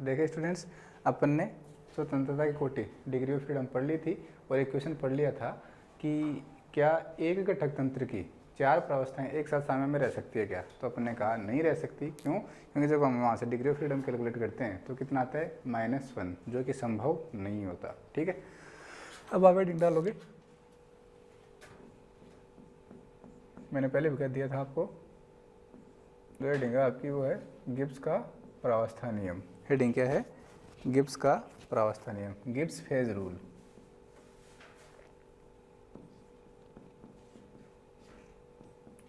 देखे स्टूडेंट्स, अपन ने स्वतंत्रता की कोटि डिग्री ऑफ फ्रीडम पढ़ ली थी और एक क्वेश्चन पढ़ लिया था कि क्या एक घटक तंत्र की 4 प्रावस्थाएं एक साथ साम्य में रह सकती है क्या। तो अपन ने कहा नहीं रह सकती। क्यों? क्योंकि जब हम वहाँ से डिग्री ऑफ फ्रीडम कैलकुलेट करते हैं तो कितना आता है -1, जो कि संभव नहीं होता। ठीक है, अब आप हेडिंग डालोगे, मैंने पहले भी कह दिया था आपको, जो हेडिंग है आपकी वो है गिब्स का प्रावस्था नियम। हेडिंग क्या है? गिब्स का प्रावस्था नियम, गिब्स फेज रूल।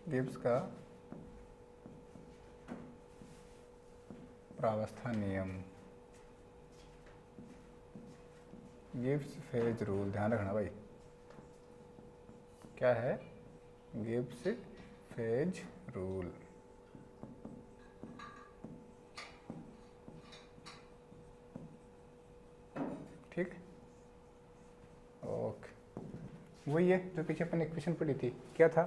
गिब्स का प्रावस्था नियम, गिब्स फेज रूल। ध्यान रखना भाई, क्या है? Gibbs phase rule. ठीक, ओके। वही है जो पीछे अपन इक्वेशन पढ़ी थी, क्या था?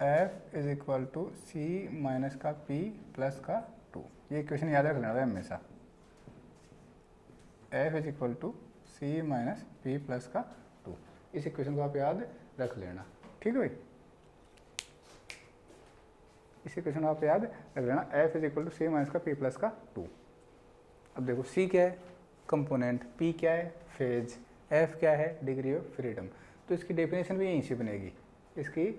F is equal to C minus का P प्लस का 2। ये इक्वेशन याद रख लेना भाई हमेशा। F is equal to C minus P plus का 2। इस इक्वेशन को आप याद रख लेना। ठीक है भाई, इस इक्वेशन को आप याद रख लेना। F is equal to C minus का P प्लस का 2। अब देखो C क्या है? कंपोनेंट। P क्या है? फेज। F क्या है? Degree of freedom. तो इसकी डेफिनेशन भी यहीं से बनेगी, इसकी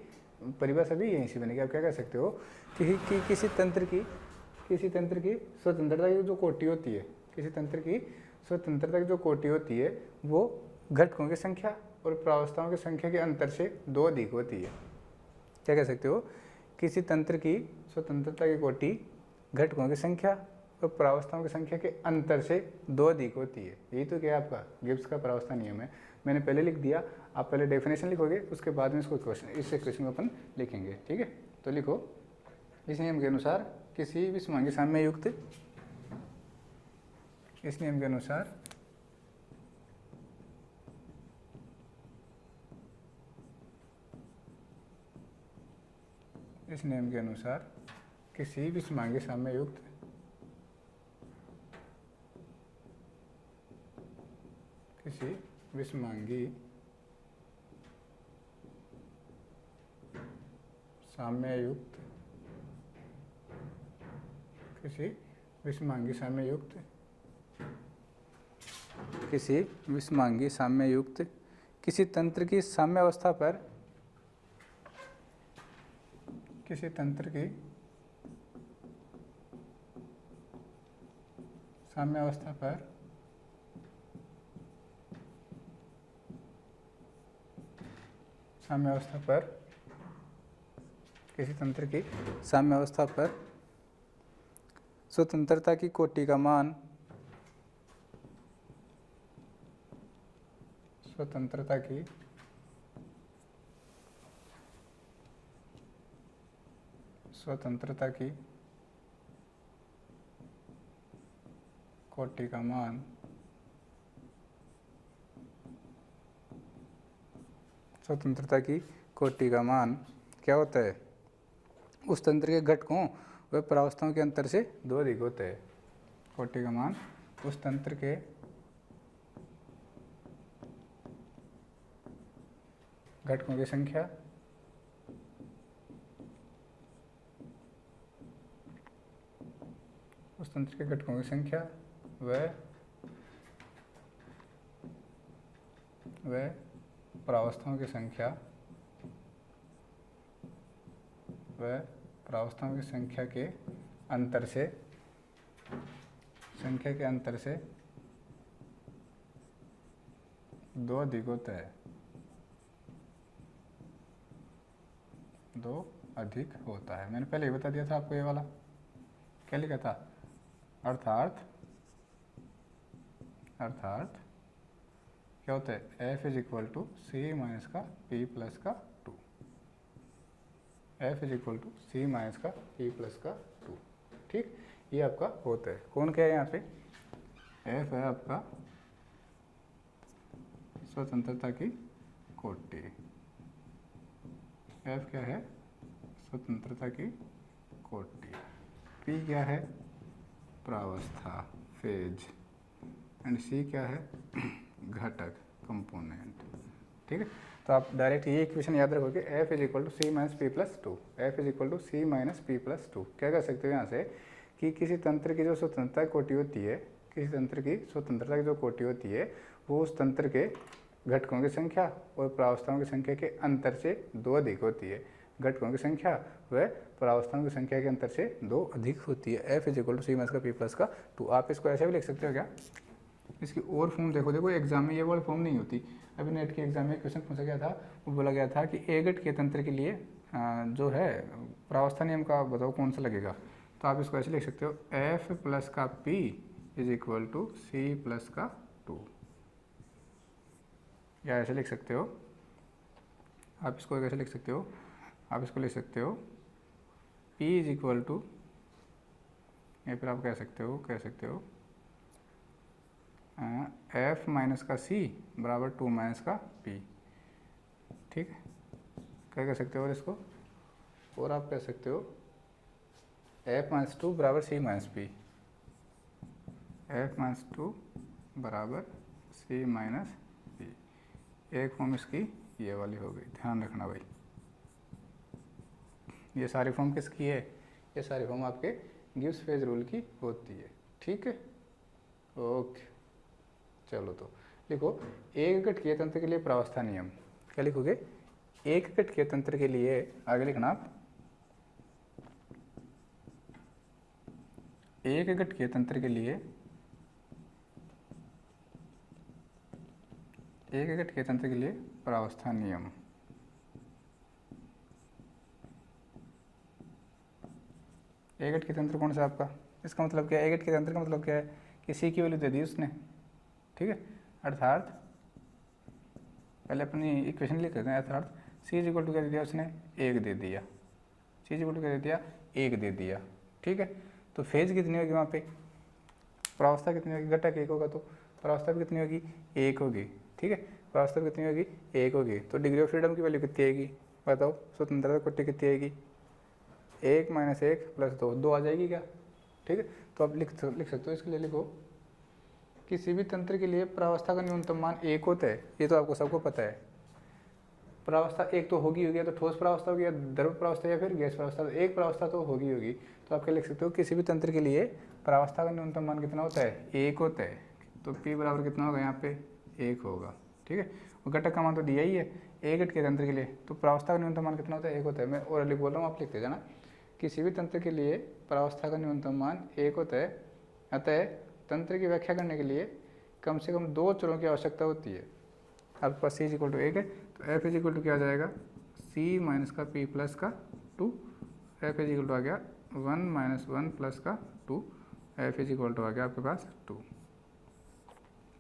परिभाषा भी यहीं से बनेगी। आप क्या कह सकते हो कि किसी तंत्र की स्वतंत्रता की जो कोटि होती है, किसी तंत्र की स्वतंत्रता की जो कोटि होती है वो घटकों की संख्या और प्रावस्थाओं की संख्या के अंतर से 2 अधिक होती है। क्या कह सकते हो? किसी तंत्र की स्वतंत्रता की कोटि घटकों की संख्या और प्रावस्थाओं की संख्या के अंतर से 2 अधिक होती है। यही तो क्या है आपका गिब्स का प्रावस्था नियम है। मैंने पहले लिख दिया, आप पहले डेफिनेशन लिखोगे, उसके बाद में इसको इस इक्वेशन को अपन लिखेंगे। ठीक है, तो लिखो, इस नियम के अनुसार किसी भी समांगी साम्य युक्त, इस नियम के अनुसार किसी भी समांगी साम्य युक्त किसी विषमांगी साम्य युक्त किसी विषमांगी साम्य युक्त किसी तंत्र की साम्य अवस्था पर किसी तंत्र की साम्य अवस्था पर किसी तंत्र की साम्य अवस्था पर स्वतंत्रता की कोटि का मान स्वतंत्रता की कोटि का मान स्वतंत्रता की कोटि का मान क्या होता है? उस तंत्र के घटकों व प्रावस्थाओं के अंतर से 2 अधिक होता है। कोटि का मान उस तंत्र के घटकों की संख्या व प्रावस्थाओं की संख्या के अंतर से 2 अधिक होता है। 2 अधिक होता है। मैंने पहले ही बता दिया था आपको, ये वाला क्या लिखा था? अर्थात क्या होता है? F is equal to C minus का P प्लस का 2। F is equal to C minus का P प्लस का 2। ठीक, ये आपका होता है। कौन क्या है यहाँ पे? F है आपका स्वतंत्रता की कोटि। F क्या है? स्वतंत्रता की कोटि। P क्या है? प्रावस्था फेज, एंड सी क्या है घटक कंपोनेंट। ठीक है, तो आप डायरेक्ट ये इक्वेशन याद रखोगे F is equal to C minus P plus two, F is equal to C minus P plus two. क्या कर सकते हो यहाँ से कि किसी तंत्र की जो स्वतंत्रता कोटि होती है, किसी तंत्र की स्वतंत्रता की जो कोटि होती है वो उस तंत्र के घटकों की संख्या और प्रावस्थाओं की संख्या के अंतर से 2 अधिक होती है। घटकों की संख्या व प्रावस्थाओं की संख्या के अंतर से 2 अधिक होती है। F is equal to C minus का पी प्लस का टू। आप इसको ऐसे भी लिख सकते हो क्या, इसकी और फॉर्म देखो एग्जाम में ये वाली फॉर्म नहीं होती। अभी नेट के एग्जाम में क्वेश्चन पूछा गया था, वो बोला गया था कि ए घट के तंत्र के लिए जो है प्रावस्था नियम का बताओ कौन सा लगेगा। तो आप इसको ऐसे लिख सकते हो एफ प्लस का P is equal to C plus का टू, या ऐसे लिख सकते हो। आप इसको कैसे लिख सकते हो, आप इसको लिख सकते हो P इज इक्वल टू, या फिर आप कह सकते हो F माइनस का C बराबर 2 माइनस का P। ठीक है, क्या कह सकते हो और इसको, और आप कह सकते हो F माइनस 2 बराबर C minus P, F minus 2 बराबर C माइनस P। एक फॉर्म इसकी ये वाली हो गई, ध्यान रखना भाई। ये सारी फॉर्म किसकी है, ये सारी फॉर्म आपके गिब्स फेज रूल की होती है। ठीक है, ओके। चलो तो लिखो एक घटकीय तंत्र के लिए प्रावस्था नियम। क्या लिखोगे, एक घटकीय तंत्र के लिए, आगे लिखना आप, एक घटकीय तंत्र के लिए, एक घटकीय तंत्र के लिए प्रावस्था नियम। एक घटकीय तंत्र कौन सा आपका, इसका मतलब क्या है, एक घटकीय तंत्र का मतलब क्या है कि सी की वैल्यू दे दी उसने। ठीक है, अर्थात पहले अपनी इक्वेशन लिख देते हैं, अर्थात सी इज इक्वल टू क्या दे दिया उसने, 1 दे दिया। सी इज इक्वल टू क्या दे दिया, 1 दे दिया। ठीक है, तो फेज कितनी होगी वहाँ पे, प्रावस्था कितनी होगी, घटक 1 होगा तो प्रावस्था भी कितनी होगी, 1 होगी। ठीक है, प्रावस्था कितनी होगी, 1 होगी। तो डिग्री ऑफ फ्रीडम की वैल्यू कितनी आएगी बताओ, स्वतंत्रता कोटि कितनी आएगी, 1 माइनस 1 प्लस 2, 2 आ जाएगी क्या। ठीक है, तो आप लिख सकते हो, इसके लिए लिखो किसी भी तंत्र के लिए प्रावस्था का न्यूनतम मान 1 होता है। ये तो आपको सबको पता है, प्रावस्था 1 तो होगी, या तो ठोस प्रावस्था होगी, या द्रव प्रावस्था, या फिर गैस प्रावस्था। एक प्रावस्था तो होगी। तो आप क्या लिख सकते हो, किसी भी तंत्र के लिए प्रावस्था का न्यूनतम मान कितना होता है, 1 होता है। तो P बराबर कितना होगा यहाँ पे, 1 होगा। ठीक है, और घटक का मान तो दिया ही है एक घटकीय तंत्र के लिए, तो प्रावस्था का न्यूनतम मान कितना होता है, 1 होता है। मैं और बोल रहा हूँ, आप लिखते जाना, किसी भी तंत्र के लिए प्रावस्था का न्यूनतम मान 1 होता है। अतः तंत्र की व्याख्या करने के लिए कम से कम 2 चरों की आवश्यकता होती है। आपके पास C इज इक्वल टू 1 है, तो F इज इक्वल टू क्या आ जाएगा, C माइनस का P प्लस का 2, F इज इक्वल टू आ गया 1 माइनस 1 प्लस का 2, F इज इक्वल टू आ गया आपके पास 2।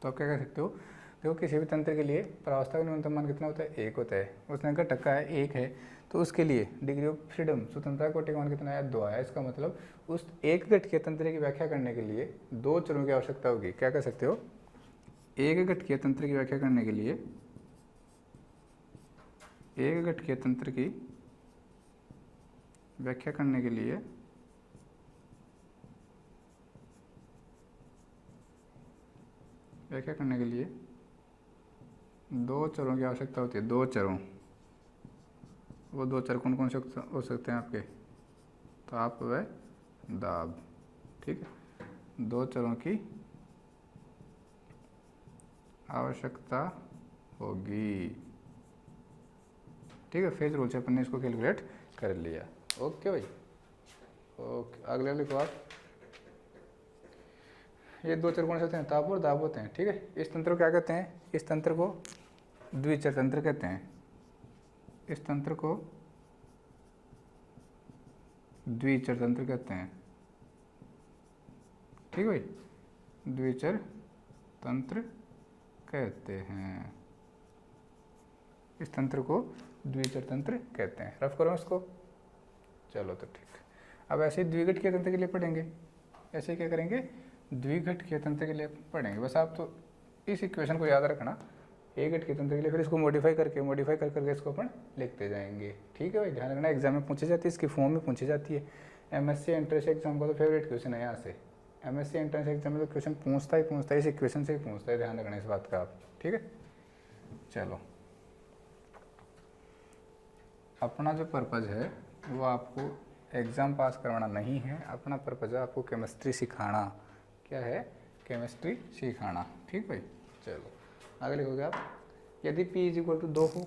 तो आप क्या कह सकते हो, देखो किसी भी तंत्र के लिए प्रावस्था का न्यूनतम मान कितना होता है, 1 होता है। उसने घटक का है 1 है, तो उसके लिए डिग्री ऑफ फ्रीडम स्वतंत्रता कोटि का मान कितना है, 2 आया। इसका मतलब उस एक घटकीय तंत्र की व्याख्या करने के लिए 2 चरों की आवश्यकता होगी। क्या कह सकते हो, एक घटकीय तंत्र की व्याख्या करने के लिए, एक घटकीय तंत्र की व्याख्या करने के लिए व्याख्या करने के लिए 2 चरों की आवश्यकता होती है। 2 चरों, वो 2 चर कौन कौन से हो सकते हैं आपके, ताप व दाब। ठीक है, 2 चरों की आवश्यकता होगी। ठीक है, फेज रूल से अपन ने इसको कैलकुलेट कर लिया। ओके भाई, ओके। अगले लिखो आप, ये 2 चर कौन से होते हैं, ताप और दाब होते हैं। ठीक है, इस तंत्र को क्या कहते हैं, इस तंत्र को द्विचर तंत्र कहते हैं। इस तंत्र को द्विचर तंत्र कहते हैं। ठीक है भाई, द्विचर तंत्र कहते हैं, इस तंत्र को द्विचर तंत्र कहते हैं। रफ करो इसको, चलो तो ठीक। अब ऐसे द्विघटकीय तंत्र के लिए पढ़ेंगे, ऐसे क्या करेंगे, द्विघटकीय तंत्र के लिए पढ़ेंगे। बस आप तो इस इक्वेशन को याद रखना, एक घटकीय तंत्र के लिए, फिर इसको मॉडिफाई करके इसको अपन लिखते जाएंगे। ठीक है भाई, ध्यान रखना, एग्जाम में पूछी जाती है, इसकी फॉर्म में पूछी जाती है। MSc एंट्रेंस एग्जाम का तो फेवरेट क्वेश्चन है यहाँ से। MSc एंट्रेंस एग्जाम में तो क्वेश्चन पूछता है, इस इक्वेशन से ही पूछता है, ध्यान रखना इस बात का आप, ठीक है। चलो, अपना जो पर्पज़ है वो आपको एग्ज़ाम पास करवाना नहीं है, अपना पर्पज़ है आपको केमिस्ट्री सिखाना। क्या है? केमिस्ट्री सिखाना, ठीक भाई। चलो आगे लिखोगे आप, यदि P = 2 हो,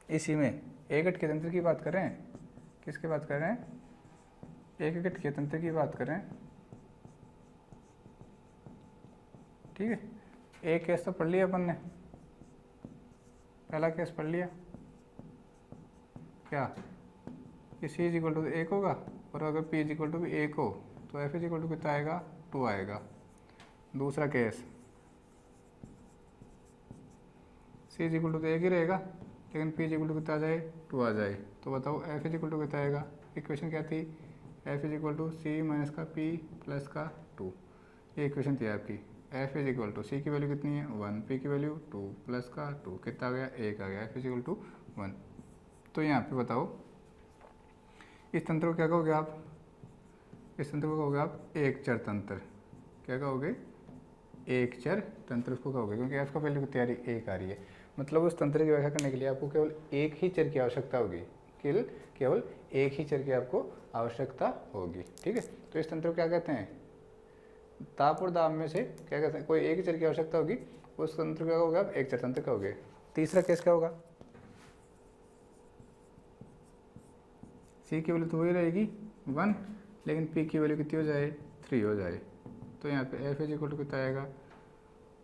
इसी में एक घटके तंत्र की बात कर रहे हैं, किसकी बात कर रहे हैं? एक घटके तंत्र की बात कर रहे हैं, ठीक है। एक केस तो पढ़ लिया अपन ने, पहला केस पढ़ लिया, क्या कि C = 1 होगा, और अगर P = 1 हो तो F = कितना आएगा? 2 आएगा। दूसरा केस, C = 1 ही रहेगा, लेकिन P = कितना आ जाए? 2 आ जाए, तो बताओ F = कितना आएगा? इक्वेशन क्या थी? F = C - P + 2, ये इक्वेशन थी आपकी। F = C की वैल्यू कितनी है? 1, P की वैल्यू 2 + 2 कितना आ गया? 1 आ गया। F = 1। तो यहाँ पे बताओ इस तंत्र को क्या कहोगे आप? इस तंत्र को कहोगे आप एक चर तंत्र। क्या कहोगे? एक चर तंत्र उसको कहोगे, क्योंकि F का वैल्यू कितनी आ रही है? 1 आ रही है। मतलब उस तंत्र की व्याख्या करने के लिए आपको केवल एक ही चर की आवश्यकता होगी, केवल एक ही चर की आपको आवश्यकता होगी, ठीक है। तो इस तंत्र को क्या कहते हैं? ताप और दाब में से क्या कहते हैं? कोई एक ही चर की आवश्यकता होगी, उस तंत्र को क्या कहोगे आप? एक चर तंत्र कहोगे। तीसरा केस क्या होगा? C की वैल्यू तो वही रहेगी 1, लेकिन P की वैल्यू कितनी हो जाए? 3 हो जाए। तो यहाँ पे F = कितना आएगा?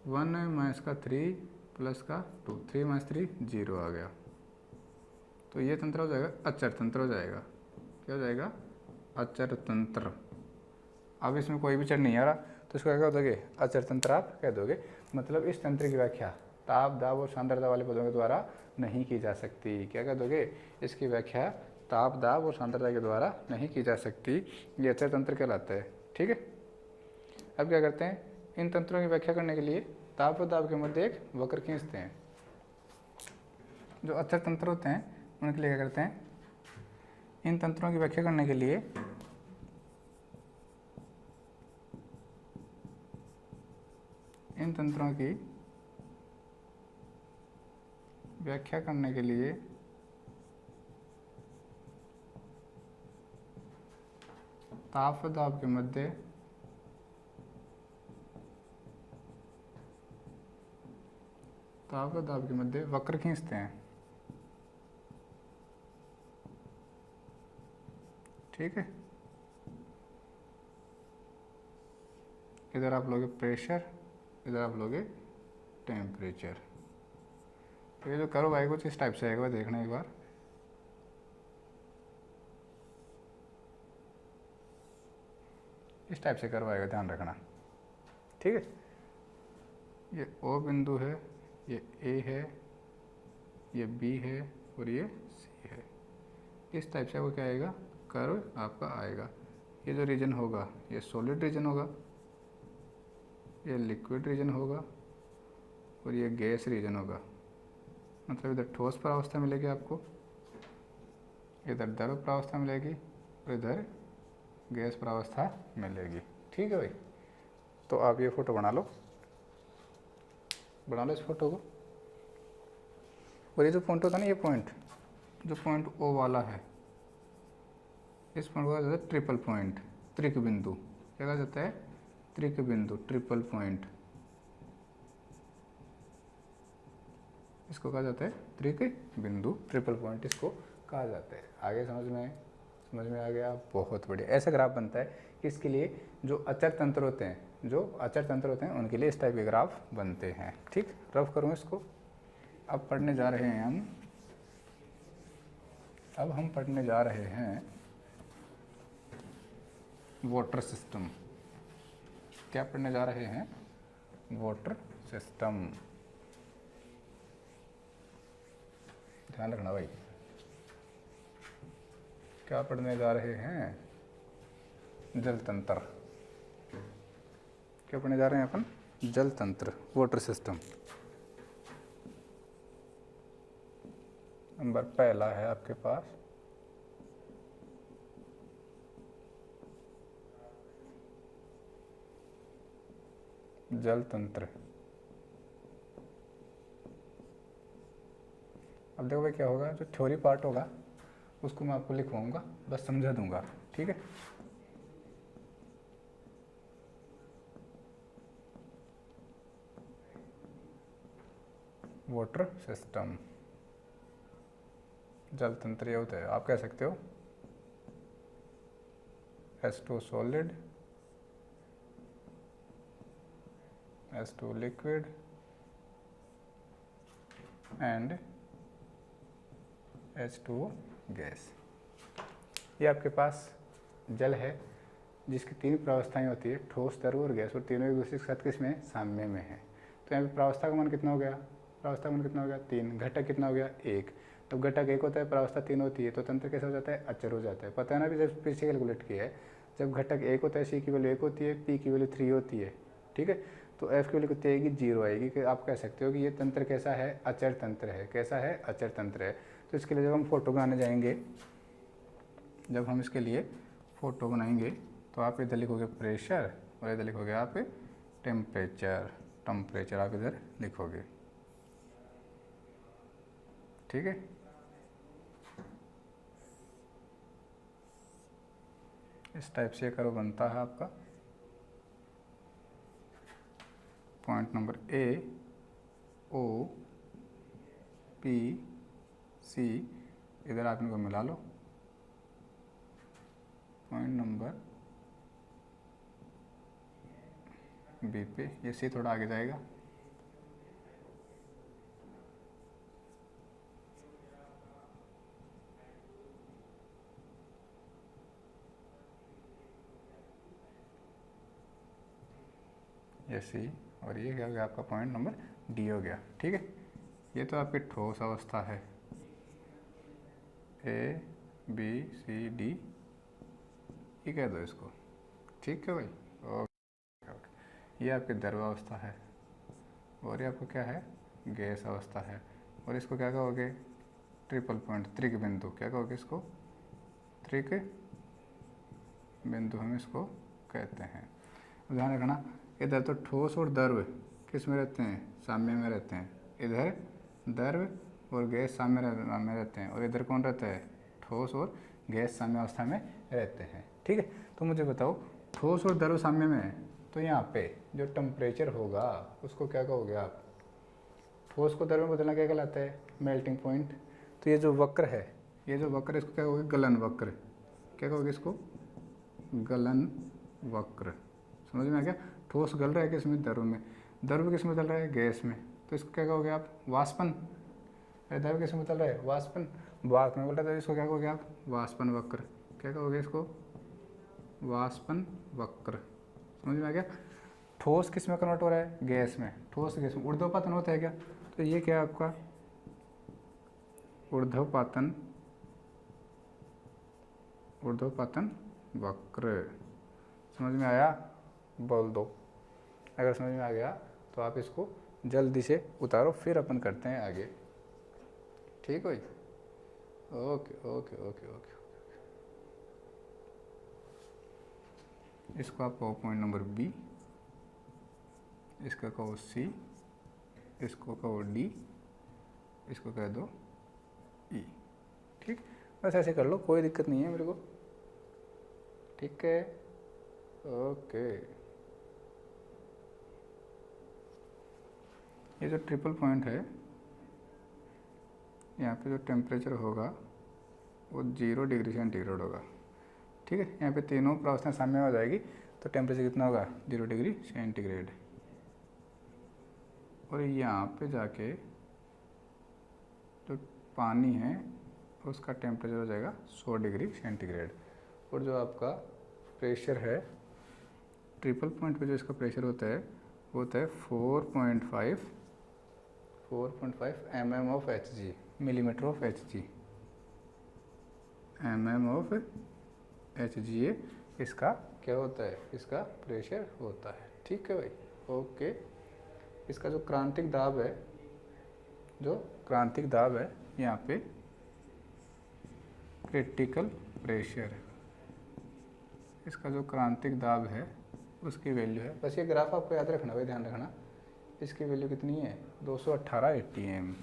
1 - 3 + 2, 3 - 3 0 आ गया। तो ये तंत्र हो जाएगा अचर तंत्र हो जाएगा। क्या हो जाएगा? अचर तंत्र। अब इसमें कोई भी चर नहीं आ रहा, तो इसको क्या कह दोगे? अचर तंत्र आप कह दोगे। मतलब इस तंत्र की व्याख्या ताप, दाब और सांद्रता वाले पदों के द्वारा नहीं की जा सकती। क्या कह दोगे? इसकी व्याख्या ताप, दाब और सांद्रता के द्वारा नहीं की जा सकती, ये अचर तंत्र कहलाता है, ठीक है। अब क्या करते हैं? इन तंत्रों की व्याख्या करने के लिए ताप और दाब के मध्य एक वक्र खींचते हैं। जो अचर तंत्र होते हैं उनके लिए क्या करते हैं? इन तंत्रों की व्याख्या करने के लिए इन तंत्रों की व्याख्या करने के लिए ताप और दाब के मध्य वक्र खींचते हैं, ठीक है। इधर आप लोगे प्रेशर, इधर आप लोगे टेम्परेचर। तो ये जो करो भाई कुछ इस टाइप से आएगा, देखना एक बार। इस टाइप से करवाएगा, ध्यान रखना, ठीक है। ये O बिंदु है, ये A है, ये B है और ये C है। इस टाइप से वो क्या आएगा? कर्व आपका आएगा। ये जो रीजन होगा ये सॉलिड रीजन होगा, ये लिक्विड रीजन होगा और ये गैस रीजन होगा। मतलब इधर ठोस प्रावस्था मिलेगी आपको, इधर द्रव प्रावस्था मिलेगी और इधर गैस प्रावस्था मिलेगी, ठीक है भाई। तो आप ये फोटो बना लो इस फोटो को। और ये जो पॉइंट होता है ना, ये पॉइंट जो पॉइंट O वाला है, इस पॉइंट को कहा जाता है ट्रिपल पॉइंट, त्रिक बिंदु। क्या कहा जाता है? त्रिक बिंदु, ट्रिपल पॉइंट। इसको कहा जाता है त्रिक बिंदु, ट्रिपल पॉइंट इसको कहा जाता है। आगे समझ में आ गया? बहुत बढ़िया। ऐसा ग्राफ बनता है कि इसके लिए जो अचर तंत्र होते हैं उनके लिए इस टाइप के ग्राफ बनते हैं, ठीक। रफ करूँ इसको। अब पढ़ने जा रहे हैं हम पढ़ने जा रहे हैं वाटर सिस्टम। क्या पढ़ने जा रहे हैं? Water system. ध्यान रखना भाई, क्या पढ़ने जा रहे हैं? जल तंत्र। क्या पढ़ने जा रहे हैं अपन? जल तंत्र, वाटर सिस्टम। नंबर पहला है आपके पास जल तंत्र। अब देखो भाई क्या होगा, जो थ्योरी पार्ट होगा उसको मैं आपको लिखवाऊंगा, बस समझा दूंगा, ठीक है। वाटर सिस्टम, जल तंत्र ये होता है, आप कह सकते हो H2 solid, H2 liquid and H2O gas. ये आपके पास जल है जिसकी 3 प्रावस्थाएं होती है, ठोस, द्रव और गैस, और तीनों एक दूसरे के साथ किस में, साम्य में है। तो यहाँ पे प्रावस्था का मान कितना हो गया, प्रावस्था का मान कितना हो गया 3, घटक कितना हो गया 1। तो घटक 1 होता है, प्रावस्था 3 होती है, तो तंत्र कैसा हो जाता है, अचर हो जाता है। पता है ना, अभी जब पीछे कैलकुलेट किया है, जब घटक 1 होता है C की वैल्यू 1 होती है, P की वैल्यू 3 होती है, ठीक है। तो F की वैल्यू कितनी आएगी, 0 आएगी। कि आप कह सकते हो कि ये तंत्र कैसा है, अचर तंत्र है। कैसा है, अचर तंत्र है। तो इसके लिए जब हम फोटो बनाने जाएंगे, जब हम इसके लिए फ़ोटो बनाएंगे, तो आप इधर लिखोगे प्रेशर और इधर लिखोगे आप टेम्परेचर। टेम्परेचर आप इधर लिखोगे, ठीक है। इस टाइप से कर्व बनता है आपका। Point number A, O, P, C, इधर आप इनको मिला लो। पॉइंट नंबर B पे, ये C थोड़ा आगे जाएगा, ये C, और ये क्या हो गया आपका पॉइंट नंबर D हो गया, ठीक है। ये तो आपकी ठोस अवस्था है, A, B, C, D, ये कह दो इसको, ठीक है भाई। ओके ओके, ये आपकी द्रव अवस्था है, और ये आपको क्या है, गैस अवस्था है। और इसको क्या कहोगे, ट्रिपल पॉइंट, त्रिक बिंदु, क्या कहोगे इसको, त्रिक बिंदु हम इसको कहते हैं। ध्यान रखना, इधर तो ठोस और द्रव किस में रहते हैं, साम्य में रहते हैं। इधर द्रव और गैस साम्य में रहते हैं, और इधर कौन रहता है, ठोस और गैस साम्य अवस्था में रहते हैं, ठीक है। तो मुझे बताओ, ठोस और द्रव साम्य में है, तो यहाँ पे जो टेम्परेचर होगा उसको क्या कहोगे आप, ठोस को द्रव में बदलना क्या कहलाता है, मेल्टिंग पॉइंट। तो ये जो वक्र है, ये जो वक्र है इसको क्या कहोगे, गलन वक्र। क्या कहोगे इसको, गलन वक्र। समझ में आ गया, ठोस गल रहा है किस में, द्रव में, द्रव किस में बदल रहा है, गैस में, तो इसको क्या कहोगे आप, वाष्पन। द्रव किस में बदल रहा है, वाष्पन, वाष्प में बोल रहा है, तो इसको क्या कहोगे आप, वाष्पन वक्र। क्या कहोगे इसको, वाष्पन वक्र। समझ में आ गया। ठोस किस में कन्वर्ट हो रहा है, गैस में, ठोस गैस में ऊर्ध्वपातन होता है क्या, तो ये क्या है आपका ऊर्ध्वपातन, ऊर्ध्वपातन वक्र। समझ में आया, बोल दो अगर समझ में आ गया, तो आप इसको जल्दी से उतारो, फिर अपन करते हैं आगे, ठीक है। ओके ओके ओके ओके, इसको आप कहो पॉइंट नंबर B, इसका कहो C, इसको कहो D, इसको कह दो E, ठीक। बस ऐसे कर लो, कोई दिक्कत नहीं है मेरे को, ठीक है। ओके, ये जो ट्रिपल पॉइंट है, यहाँ पे जो टेम्परेचर होगा वो 0 डिग्री सेंटीग्रेड होगा, ठीक है। यहाँ पे तीनों प्रावस्थाएं साम्य हो जाएगी, तो टेम्परेचर कितना होगा, 0 डिग्री सेंटीग्रेड। और यहाँ पे जाके जो पानी है उसका टेम्परेचर हो जाएगा 100 डिग्री सेंटीग्रेड। और जो आपका प्रेशर है, ट्रिपल पॉइंट पे जो इसका प्रेशर होता है वो होता है 4.5 mm of Hg, millimetre of Hg, mm of Hg इसका क्या होता है, इसका प्रेशर होता है, ठीक है भाई। ओके, इसका जो क्रांतिक दाब है, जो क्रांतिक दाब है यहाँ पे क्रिटिकल प्रेशर, इसका जो क्रांतिक दाब है उसकी वैल्यू है। बस ये ग्राफ आपको याद रखना भाई, ध्यान रखना। इसकी वैल्यू कितनी है 218 ATM,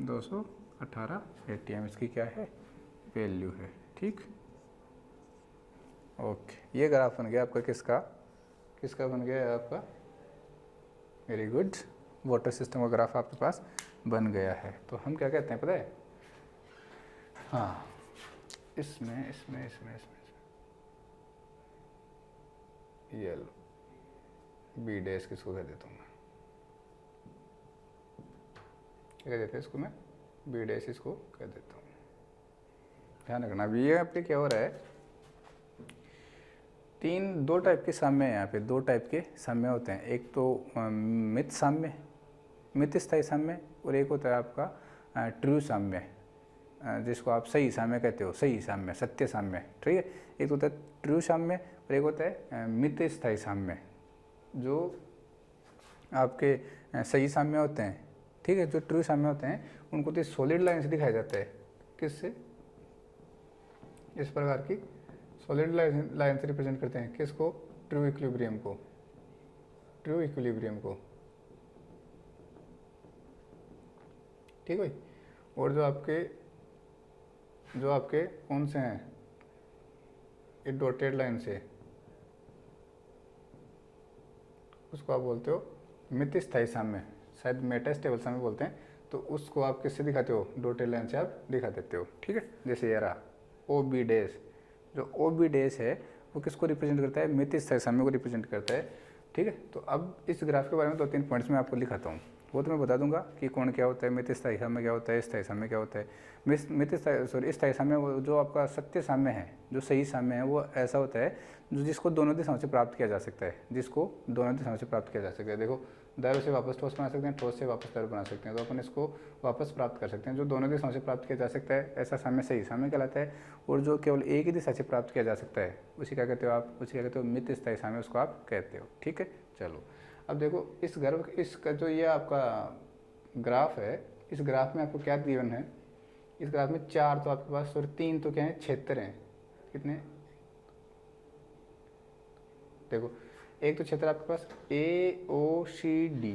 218 ATM इसकी क्या है वैल्यू है। ठीक, ओके, ये ग्राफ बन गया आपका किसका, किसका बन गया आपका, वेरी गुड, वाटर सिस्टम का ग्राफ आपके पास बन गया है। तो हम क्या कहते हैं पता है, हाँ इसमें इसमें इसमें इसमें ये लो बी डैश किसको कह देता हूँ मैं, क्या कह देते हैं इसको मैं, बी डैश इसको कह देता हूँ। ध्यान रखना। अभी ये आपके क्या हो रहा है, दो टाइप के साम्य हैं यहाँ पे, दो टाइप के साम्य होते हैं। एक तो मित साम्य, मित स्थायी साम्य, और एक होता है आपका ट्रू साम्य, जिसको आप सही साम्य कहते हो, सही साम्य, सत्य साम्य। ठीक है, एक होता है ट्रू साम्य और एक होता है मित स्थायी साम्य। जो आपके सही साम्य होते हैं, ठीक है, जो ट्रू साम्य होते हैं उनको तो सॉलिड लाइन से दिखाया जाता है। किससे, इस प्रकार की सॉलिड लाइन से रिप्रेजेंट करते हैं। किसको, ट्रू इक्विलिब्रियम को, ट्रू इक्विलिब्रियम को। ठीक है भाई, और जो आपके कौन से हैं, ये डॉटेड लाइन से, उसको आप बोलते हो मित स्थायी साम्य, शायद मेटास्टेबल साम्य बोलते हैं। तो उसको आप किससे दिखाते हो, डॉटेड लाइन से आप दिखा देते हो। ठीक है, जैसे ये रहा ओ बी डैश, जो ओ बी डैश है वो किसको रिप्रेजेंट करता है, मित स्थायी साम्य को रिप्रेजेंट करता है। ठीक है, तो अब इस ग्राफ के बारे में 2-3 पॉइंट्स में आपको लिखाता हूँ, वो तो मैं बता दूंगा कि कौन क्या होता है, मित स्थायी साम्य क्या होता है, स्थायी साम्य क्या होता है। स्थायी साम्य जो आपका सत्य साम्य है, जो सही साम्य है, वो ऐसा होता है जो जिसको दोनों दिशाओं से प्राप्त किया जा सकता है, जिसको दोनों दिशाओं से प्राप्त किया जा सकता है। देखो, द्रव से वापस ठोस बना सकते हैं, ठोस से वापस द्रव बना सकते हैं, तो अपन इसको वापस प्राप्त कर सकते हैं। जो दोनों दिशाओं से प्राप्त किया जा सकता है ऐसा साम्य सही साम्य कहलाता है। और जो केवल एक ही दिशा से प्राप्त किया जा सकता है उसी क्या कहते हो आप, उसी क्या कहते हो मित स्थायी साम्य, उसको आप कहते हो। ठीक है, चलो अब देखो इसका जो ये आपका ग्राफ है, इस ग्राफ में आपको क्या गिवन है, इस ग्राफ में 4 तो आपके पास और 3 तो क्या है क्षेत्र हैं। कितने, देखो एक तो क्षेत्र आपके पास AOCD,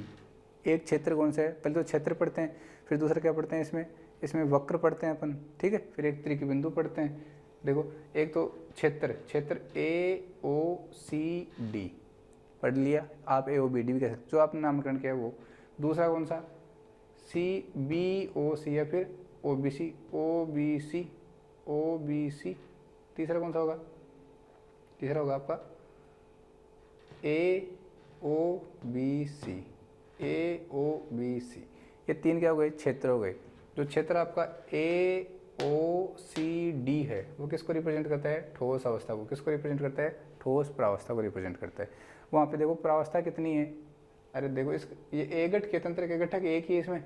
एक क्षेत्र कौन सा है, पहले तो क्षेत्र पढ़ते हैं, फिर दूसरा क्या पढ़ते हैं, इसमें वक्र पढ़ते हैं अपन। ठीक है, फिर एक त्रिक बिंदु पढ़ते हैं। देखो एक तो क्षेत्र AOCD पढ़ लिया, आप AOBD भी कह सकते, जो आपने नामकरण किया है वो। दूसरा कौन सा, CBOC या फिर OBC। तीसरा कौन सा होगा, तीसरा होगा आपका AOBC। ये 3 क्या हो गए, क्षेत्र हो गए। जो क्षेत्र आपका AOCD है वो किसको रिप्रेजेंट करता है, ठोस अवस्था को। किसको रिप्रेजेंट करता है, ठोस प्रावस्था को रिप्रेजेंट करता है। वहाँ पे देखो प्रावस्था कितनी है, अरे देखो ये ए घट के तंत्र के घटक एक ही है इसमें,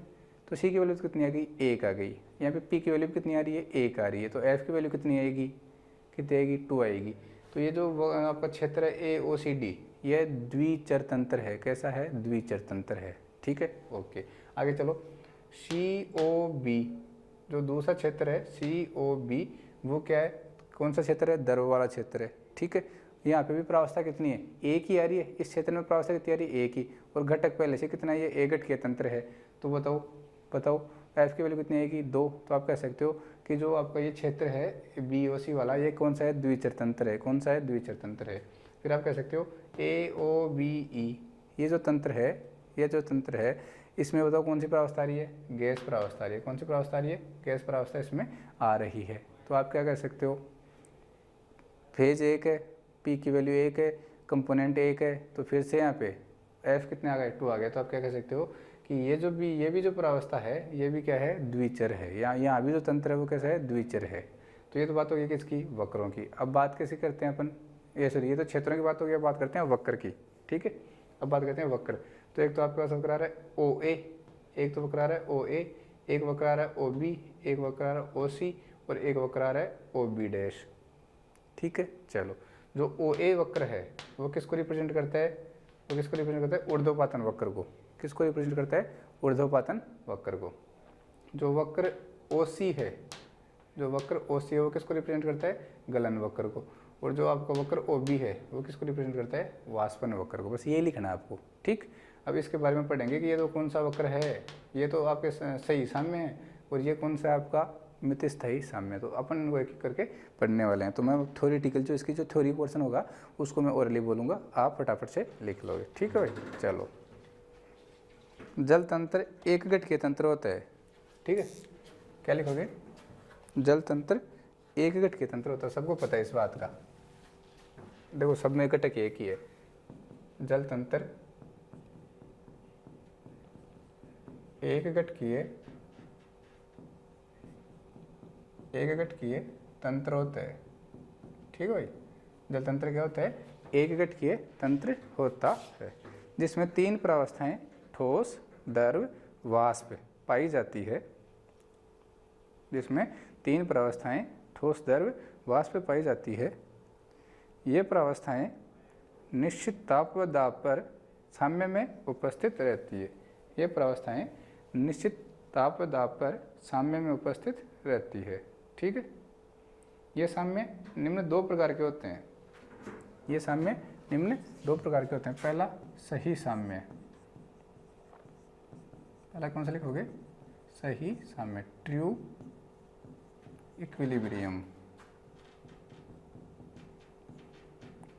तो सी की वैल्यू कितनी आ गई, 1 आ गई। यहाँ पे पी की वैल्यू कितनी आ रही है, 1 आ रही है। तो एफ की वैल्यू कितनी आएगी, कितनी आएगी, 2 आएगी। तो ये जो आपका क्षेत्र है AOCD, ये द्विचर तंत्र है। कैसा है, द्विचर तंत्र है। ठीक है, ओके, आगे चलो। COB, जो दूसरा क्षेत्र है COB, वो क्या है, कौन सा क्षेत्र है, द्रव वाला क्षेत्र है। ठीक है, यहाँ पे भी प्रावस्था कितनी है, 1 ही आ रही है। इस क्षेत्र में प्रावस्था कितनी आ रही है, 1 ही, और घटक पहले से कितना है, ये A घट के तंत्र है। तो बताओ एफ की वैल्यू कितनी आएगी, 2। तो आप कह सकते हो कि जो आपका ये क्षेत्र है BOC वाला, ये कौन सा है, द्विचर तंत्र है। कौन सा है, द्विचर तंत्र है। फिर आप कह सकते हो AOBE, ये जो तंत्र है, इसमें बताओ कौन सी प्रावस्था आ रही है, गैस प्रावस्था आ रही है। कौन सी प्रावस्था आ रही है, गैस प्रावस्था इसमें आ रही है। तो आप क्या कह सकते हो, फेज 1 है, पी की वैल्यू 1 है, कंपोनेंट 1 है, तो फिर से यहाँ पे एफ कितने आ गए, 2 आ गए। तो आप क्या कह सकते हो कि ये भी जो प्रावस्था है, ये भी क्या है, द्विचर है। यहाँ भी जो तंत्र है वो कैसा है, द्विचर है। तो ये तो बात हो गई किसकी, वक्रों की। अब बात कैसे करते हैं अपन, ये तो क्षेत्रों की बात हो गई, अब बात करते हैं वक्र की। ठीक है, अब बात करते हैं वक्र। तो एक तो आपके पास वक्र आ रहा है OA, एक तो वक्र आ रहा है OA, एक वक्र आ रहा है OB, एक वक्र आ रहा है OC, और एक वक्र आ रहा है OB'। ठीक है, चलो जो OA वक्र है वो किसको रिप्रेजेंट करता है, वो किसको रिप्रेजेंट करता है, ऊर्ध्वपातन वक्र को। किसको रिप्रेजेंट करता है, ऊर्ध्वपातन वक्र को। जो वक्र OC है, वो किसको रिप्रेजेंट करता है, गलन वक्र को। और जो आपका वक्र ओ बी है वो किसको रिप्रेजेंट करता है, वाष्पन वक्र को। बस ये लिखना है आपको, ठीक। अब इसके बारे में पढ़ेंगे कि ये तो कौन सा वक्र है, ये तो आपके सही साम्य है, और ये कौन सा आपका मितस्थायी साम्य। तो अपन वो एक एक करके पढ़ने वाले हैं। तो मैं थ्योरेटिकल जो इसकी जो थ्योरी पोर्शन होगा उसको मैं ओरली बोलूँगा, आप फटाफट से लिख लोगे, ठीक है भाई। चलो, जल तंत्र एक घटकीय तंत्र होता है, ठीक है। क्या लिखोगे, जल तंत्र एक घटकीय तंत्र होता है, सबको पता है इस बात का। देखो सब में घटक एक ही है, जल तंत्र एक घटकीय तंत्र होता है, ठीक है भाई। जल तंत्र क्या होता है, एक घटकीय तंत्र होता है जिसमें तीन प्रावस्थाएं ठोस, द्रव, वाष्प पाई जाती है, जिसमें तीन प्रावस्थाएं ठोस, द्रव, वाष्प पाई जाती है। ये प्रावस्थाएं निश्चित ताप व दाब पर साम्य में उपस्थित रहती है। ये प्रावस्थाएं निश्चित ताप व दाब पर साम्य में उपस्थित रहती है, ठीक है। ये साम्य निम्न दो प्रकार के होते हैं, ये साम्य निम्न दो प्रकार के होते हैं। पहला सही साम्य, पहला कौन सा लिखोगे, सही साम्य, ट्रू इक्विलिब्रियम,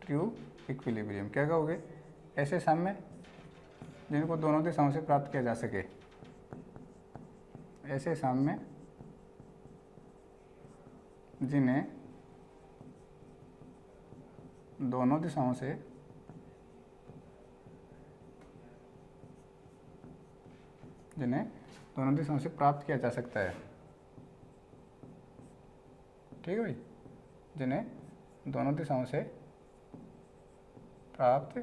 ट्रू इक्विलिब्रियम। क्या कहोगे, ऐसे साम्य जिनको दोनों दिशाओं से प्राप्त किया जा सके, ऐसे साम्य जिन्हें दोनों दिशाओं से प्राप्त किया जा सकता है, ठीक है भाई। जिन्हें दोनों दिशाओं से प्राप्त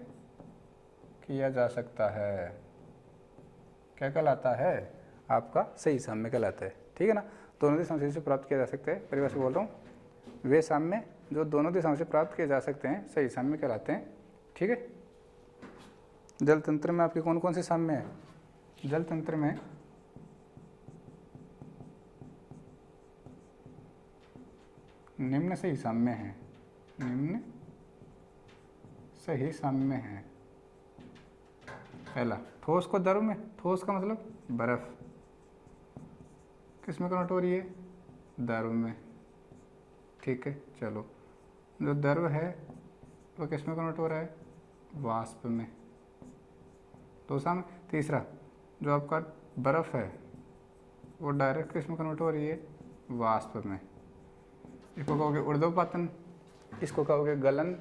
किया जा सकता है, क्या कहलाता है, आपका सही साम्य कहलाता है, ठीक है ना। दोनों दिशाओं से प्राप्त किया जा सकता है, परिभाषा बोल रहा हूँ, वे साम्य जो दोनों दिशाओं से प्राप्त किए जा सकते हैं सही साम्य कहलाते हैं, ठीक है। जल तंत्र में आपके कौन कौन से साम्य हैं, जल तंत्र में निम्न सही साम्य है, निम्न सही साम्य है। पहला ठोस को द्रव में, ठोस का मतलब बर्फ, किस में कन्वर्ट हो रही है, द्रव में, ठीक है। चलो, जो द्रव है वो किस में कन्वर्ट हो रहा है, वाष्प में, दूसरा में। तीसरा जो आपका बर्फ है वो डायरेक्ट किस में कन्वर्ट हो रही है, वाष्प में। इसको कहोगे ऊर्ध्वपातन, इसको कहोगे गलन,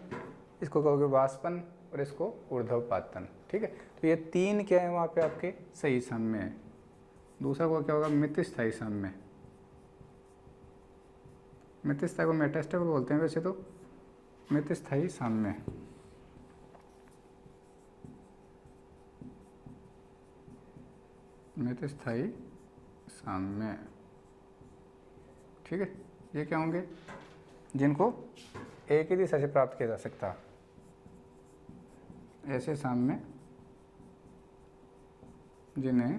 इसको कहोगे वाष्पन, और इसको ऊर्ध्वपातन, ठीक है। तो ये तीन क्या है वहाँ पे आपके सही साम्य है। दूसरा को क्या होगा, मितस्थायी साम्य, मितस्थायी को मेटास्टेबल बोलते हैं वैसे तो, मितस्थायी साम्य, मितस्थायी साम्य, ठीक है। ये क्या होंगे, जिनको एक ही दिशा से प्राप्त किया जा सकता, ऐसे साम्य जिन्हें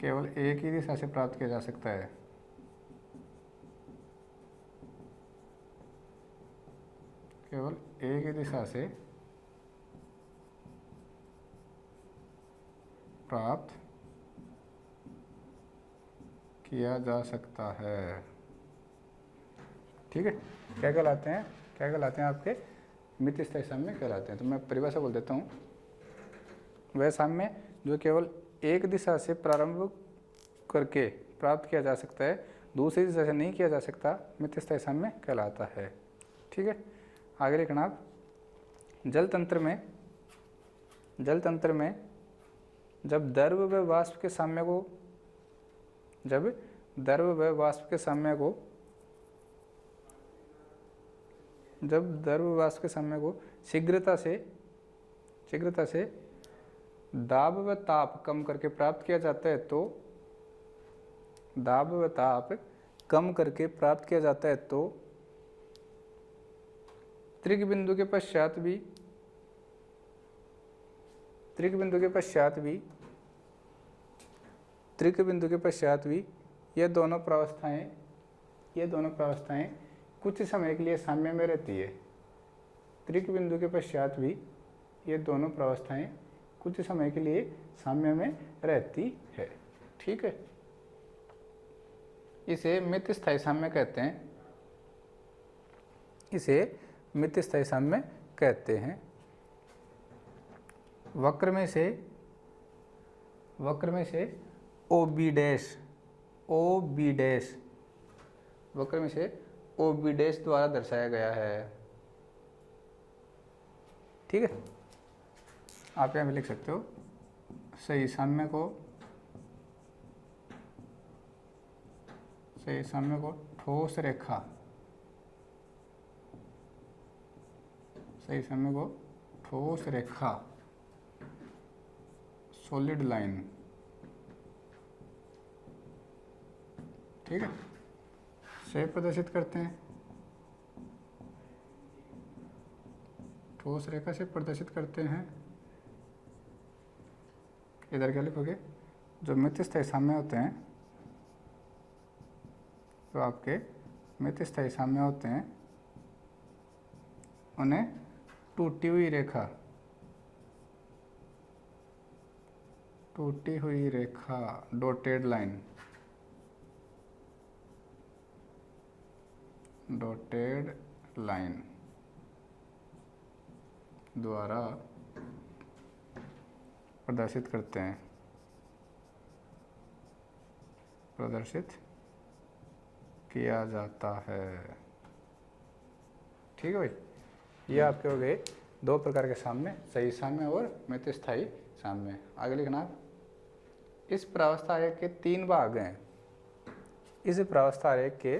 केवल एक ही दिशा से प्राप्त किया जा सकता है, केवल एक ही दिशा से प्राप्त किया जा सकता है, ठीक है। क्या कहलाते हैं, क्या कहलाते हैं आपके मितस्थायी साम्य कहलाते हैं। तो मैं परिभाषा बोल देता हूँ, वह साम्य जो केवल एक दिशा से प्रारंभ करके प्राप्त किया जा सकता है, दूसरी दिशा से नहीं किया जा सकता, मितस्थायी साम्य कहलाता है, ठीक है। आगे लिखना आप, जल तंत्र में जब द्रव व वाष्प के साम्य को, जब द्रव व वाष्प के साम्य को, जब द्रव वाष्प के साम्य को शीघ्रता से दाब व ताप कम करके प्राप्त किया जाता है, तो दाब व ताप कम करके प्राप्त किया जाता है, तो त्रिक बिंदु के पश्चात भी ये दोनों प्रावस्थाएं कुछ समय के लिए साम्य में रहती है। त्रिक बिंदु के पश्चात भी ये दोनों प्रावस्थाएं कुछ समय के लिए साम्य में रहती है। ठीक है, इसे मित स्थायी साम्य कहते हैं। इसे मित स्थायी साम्य कहते हैं। वक्र में से ओ बी डैश वक्र में से ओ बी डैश द्वारा दर्शाया गया है। ठीक है, आप यहाँ पे लिख सकते हो सही साम्य को ठोस रेखा, सही साम्य को ठोस रेखा सॉलिड लाइन। ठीक है, से प्रदर्शित करते हैं, ठोस रेखा से प्रदर्शित करते हैं। इधर क्या लिखोगे, जो मित स्थायी साम्य होते हैं, तो आपके मित स्थायी साम्य होते हैं, उन्हें टूटी हुई रेखा डॉटेड लाइन द्वारा प्रदर्शित किया जाता है। ठीक है भाई, ये आपके हो गए दो प्रकार के साम्य, सही साम्य और मित स्थायी साम्य। आगे लिखना, इस प्रावस्था आरेख के 3 भाग हैं। इस प्रावस्था आरेख के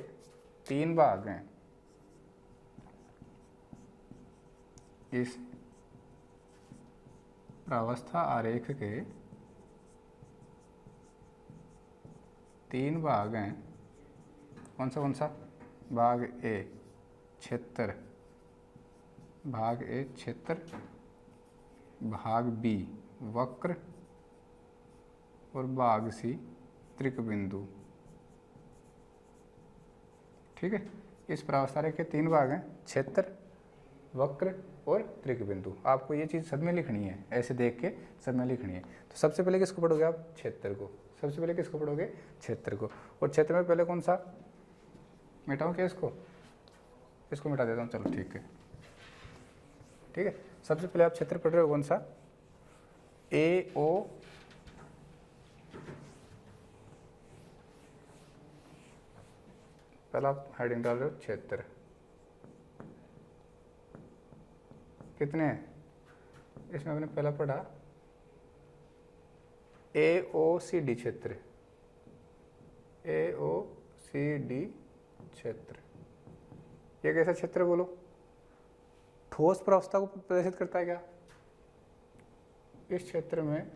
3 भाग हैं। इस प्रावस्था आरेख के 3 भाग हैं। कौन सा? भाग ए क्षेत्र, भाग बी वक्र और भाग सी त्रिक बिंदु। ठीक है, इस प्रावस्था आरेख के 3 भाग हैं, क्षेत्र, वक्र और त्रिक बिंदु। आपको ये चीज़ सब में लिखनी है, ऐसे देख के सब में लिखनी है। तो सबसे पहले किसको पढ़ोगे आप? क्षेत्र को। सबसे पहले किसको पढ़ोगे? क्षेत्र को। और क्षेत्र में पहले कौन सा मिटाऊँ क्या? इसको मिटा देता हूँ, चलो ठीक है। सबसे पहले आप क्षेत्र पढ़ रहे हो कौन सा? ए ओ पहला आप हेडिंग डाल रहे हो क्षेत्र। कितने हैं इसमें? आपने पहला पढ़ा AOCD क्षेत्र, AOCD क्षेत्र। ये कैसा क्षेत्र बोलो? ठोस प्रावस्था को प्रदर्शित करता है क्या? इस क्षेत्र में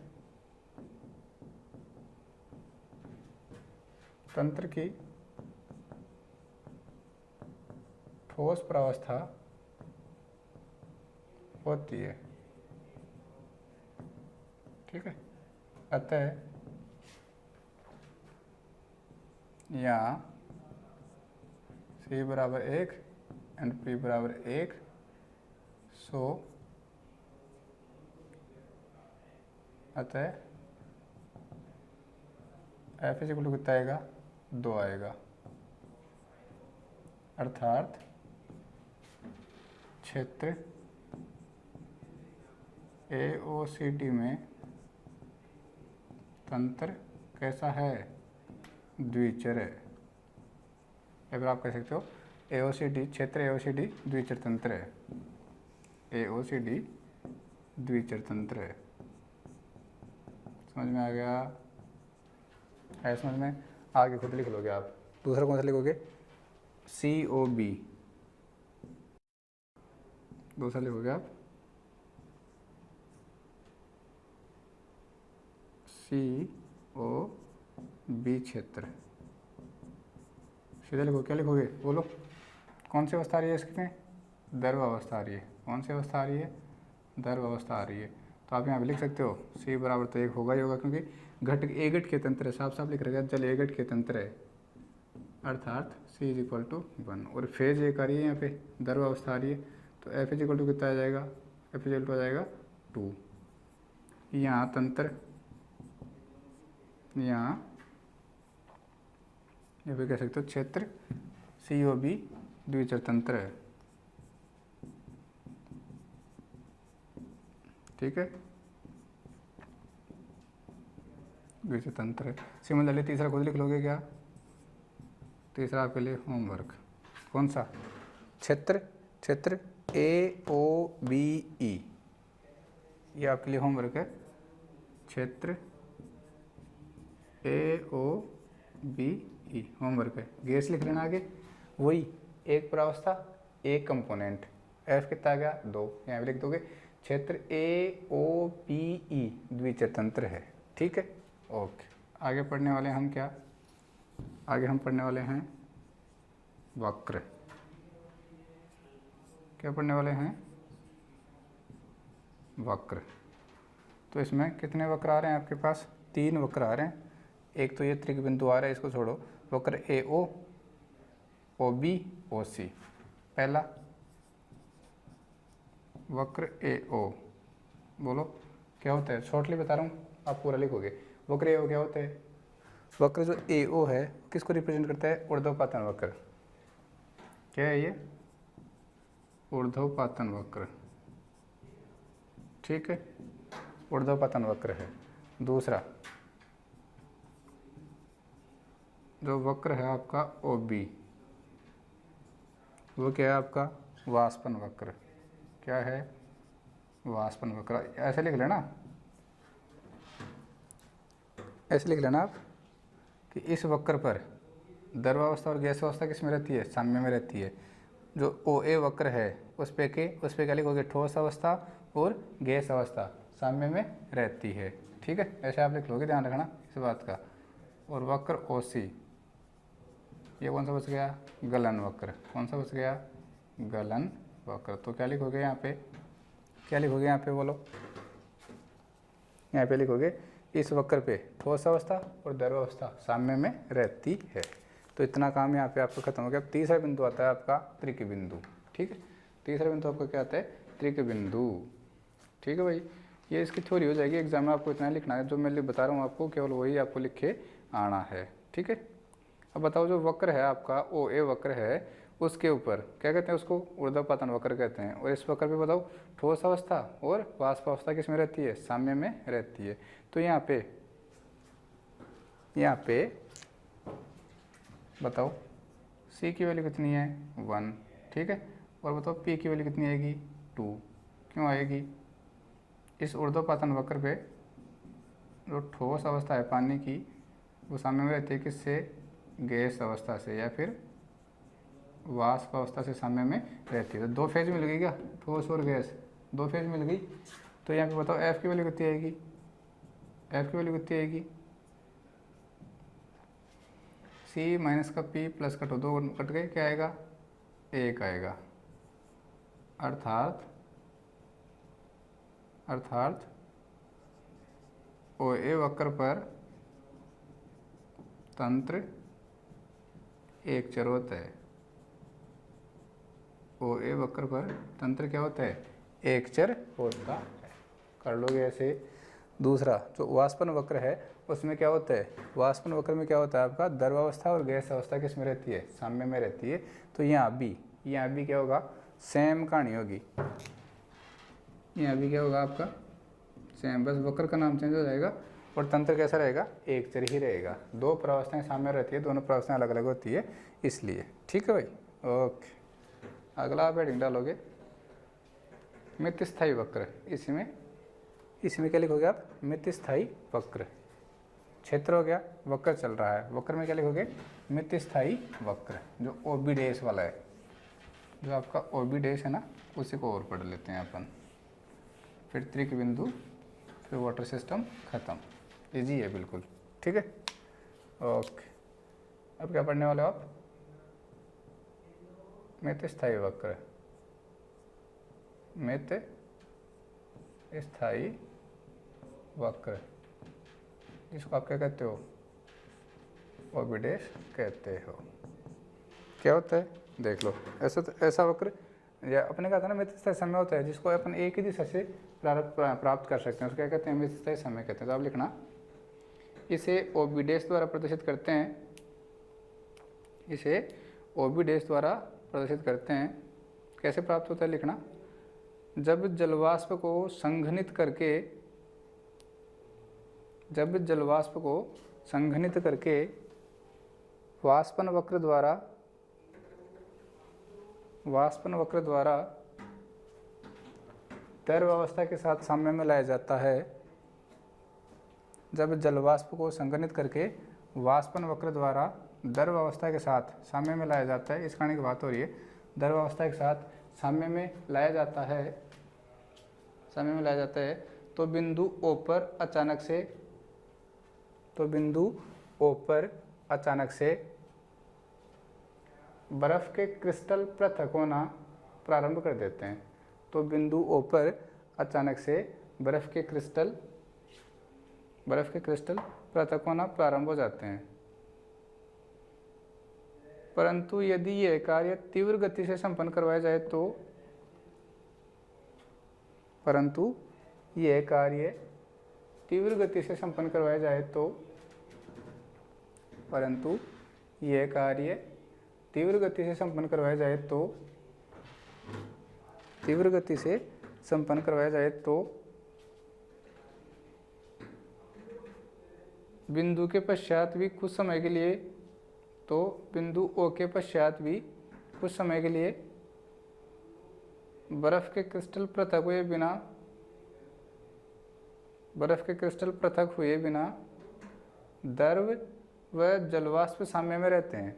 तंत्र की ठोस प्रावस्था होती है। ठीक है, अतः यहाँ C बराबर 1 एंड P बराबर 1, सो अतः F इज इक्वल टू कितना आएगा? 2 आएगा। अर्थात क्षेत्र AOCD में तंत्र कैसा है? द्विचर है। या फिर आप कह सकते हो AOCD क्षेत्र AOCD द्विचर तंत्र है। AOCD द्विचर तंत्र है। समझ में आ गया? है समझ में? आगे खुद लिख लोगे आप। दूसरा कौन सा लिखोगे? COB। दूसरा लिखोगे आप COB क्षेत्र। सीधा लिखो। क्या लिखोगे? बोलो, कौन सी अवस्था आ रही है इसमें? द्रव अवस्था आ रही है। कौन सी अवस्था आ रही है? द्रव अवस्था आ रही है। तो आप यहाँ पे लिख सकते हो C बराबर तो 1 होगा ही होगा, क्योंकि घट A घट के तंत्र है, साफ साफ लिख रखा है, जल A घट के तंत्र है। अर्थात सी इज इक्वल टू 1। और फेज एक आ रही है यहाँ पे, द्रवावस्था आ रही है, तो एफ इज इक्वल टू कितना आ जाएगा, एफ इज इक्वल टू आ जाएगा 2। यहाँ तंत्र, यहाँ पे कह सकते हो क्षेत्र सी ओ बी द्विचर तंत्र है, ठीक है, द्विचर तंत्र है। सिमिलरली तीसरा खुद लिख लोगे क्या, तीसरा आपके लिए होमवर्क, कौन सा, क्षेत्र ए ओ बी ई, ये आपके लिए होमवर्क है, क्षेत्र ए ओ बी ई होमवर्क है। गैस लिख लेना आगे, वही एक प्रावस्था एक कंपोनेंट, एफ कितना आ गया 2, यहाँ पे लिख दोगे। क्षेत्र ए ओ बी ई द्विचर तंत्र है, ठीक है, ओके। आगे पढ़ने वाले हम क्या, आगे हम पढ़ने वाले हैं वक्र। क्या पढ़ने वाले हैं, वक्र। तो इसमें कितने वक्र आ रहे हैं आपके पास, 3 वक्र आ रहे हैं। एक तो ये त्रिक बिंदु आ रहा है, इसको छोड़ो, वक्र ए ओ, ओ बी, ओ सी। पहला वक्र ए ओ, बोलो क्या होता है, शॉर्टली बता रहा हूँ, आप पूरा लिखोगे। वक्र ए ओ क्या होता है, वक्र जो ए ओ है किसको रिप्रेजेंट करता है, ऊर्ध्वपातन वक्र। क्या है ये, ऊर्ध्वपातन वक्र, ठीक है, ऊर्ध्वपातन वक्र है। दूसरा जो वक्र है आपका ओ बी, वो क्या है आपका, वाष्पन वक्र। क्या है, वाष्पन वक्र। ऐसे लिख लेना, ऐसे लिख लेना आप कि इस वक्र पर द्रवावस्था और गैस अवस्था किस में रहती है, साम्य में रहती है। जो ओ ए वक्र है उस पे क्या लिखोगे, ठोस अवस्था और गैस अवस्था साम्य में रहती है, ठीक है, ऐसे आप लिख लोगे, ध्यान रखना इस बात का। और वक्र ओ सी, ये कौन सा बच गया, गलन वक्र। कौन सा बच गया, गलन वक्र। तो क्या लिखोगे यहाँ पे, क्या लिखोगे यहाँ पे, बोलो, यहाँ पे लिखोगे इस वक्र पे ठोस अवस्था और द्रवावस्था साम्य में रहती है। तो इतना काम यहाँ पे आपका खत्म हो गया। अब तीसरा बिंदु आता है आपका त्रिक बिंदु, ठीक है, तीसरा बिंदु आपका क्या आता है, त्रिक बिंदु, ठीक है भाई। ये इसकी थ्योरी हो जाएगी, एग्जाम में आपको इतना लिखना है, जो मैं बता रहा हूँ आपको केवल वही आपको लिख के आना है, ठीक है। अब बताओ, जो वक्र है आपका ओ ए वक्र है, उसके ऊपर क्या कहते हैं, उसको ऊर्ध्वपातन वक्र कहते हैं। और इस वक्र पे बताओ ठोस अवस्था और वाष्प अवस्था किस में रहती है, साम्य में रहती है। तो यहाँ पे बताओ C की वैल्यू कितनी है, 1, ठीक है। और बताओ P की वैल्यू कितनी आएगी, 2। क्यों आएगी, इस ऊर्ध्वपातन वक्र पे जो ठोस अवस्था है पानी की, वो साम्य में रहती है किससे, गैस अवस्था से या फिर वाष्प अवस्था से साम्य में रहती है। तो 2 फेज मिल गई क्या, ठोस और गैस, 2 फेज मिल गई। तो यहाँ पे बताओ F की वैल्यू कितनी आएगी, F की वैल्यू कितनी आएगी, C माइनस का P प्लस का 2 कट गए, क्या आएगा, 1 आएगा। अर्थात ओ ए वक्र पर तंत्र एक चर होता है। ओ ए वक्र पर तंत्र क्या होता है, एक चर होता है। कर लोगे ऐसे। दूसरा जो वाष्पन वक्र है उसमें क्या होता है, वाष्पन वक्र में क्या होता है आपका, द्रवावस्था और गैस अवस्था किस में रहती है, साम्य में रहती है। तो यहाँ भी क्या होगा, सेम कहानी होगी। यहाँ भी क्या होगा आपका, सेम, बस वक्र का नाम चेंज हो जाएगा और तंत्र कैसा रहेगा, एक चर ही रहेगा। 2 प्रावस्थाएं साम्य रहती है, दोनों प्रावस्थाएं अलग अलग होती है इसलिए, ठीक है भाई, ओके। अगला आप हेडिंग डालोगे मित स्थायी वक्र। इसमें क्या लिखोगे आप, मित स्थायी वक्र। क्षेत्र हो गया, वक्र चल रहा है, वक्र में क्या लिखोगे, मित स्थायी वक्र, जो ओ बी डैश वाला है, जो आपका ओ बी डैश है ना, उसी को और पढ़ लेते हैं अपन। फिर त्रिक बिंदु, फिर वाटर सिस्टम, खत्म। इजी है बिल्कुल, ठीक है, ओके। अब क्या पढ़ने वाले हो आप, मित स्थायी वक्र, मित स्थायी वक्र, जिसको आप क्या कहते हो, ओ बी डैश कहते हो। क्या होता है देख लो, ऐसा वक्र या अपने कहा था ना मित्र स्थायी समय होता है जिसको अपन एक ही दिशा से प्राप्त कर सकते हैं, उसको क्या कहते हैं, मित्र स्थायी समय कहते हैं। तो आप लिखना इसे OB डैश द्वारा प्रदर्शित करते हैं, इसे OB डैश द्वारा प्रदर्शित करते हैं। कैसे प्राप्त होता है लिखना, जब जलवाष्प को संघनित करके वाष्पन वक्र द्वारा द्रव अवस्था के साथ साम्य में लाया जाता है। जब जलवाष्प को संघनित करके वाष्पन वक्र द्वारा द्रव अवस्था के साथ साम्य में लाया जाता है, इस कहानी की बात हो रही है। द्रव अवस्था के साथ साम्य में लाया जाता है तो बिंदु O पर अचानक से बर्फ के क्रिस्टल पृथक होना प्रारंभ कर देते हैं। तो बिंदु O पर अचानक से बर्फ के क्रिस्टल पृथक होना प्रारंभ हो जाते हैं। परंतु यदि यह कार्य तीव्र गति से संपन्न करवाया जाए तो बिंदु के पश्चात भी कुछ समय के लिए बिंदु O के पश्चात भी कुछ समय के लिए बर्फ के क्रिस्टल पृथक हुए बिना द्रव व जलवाष्प साम्य में रहते हैं।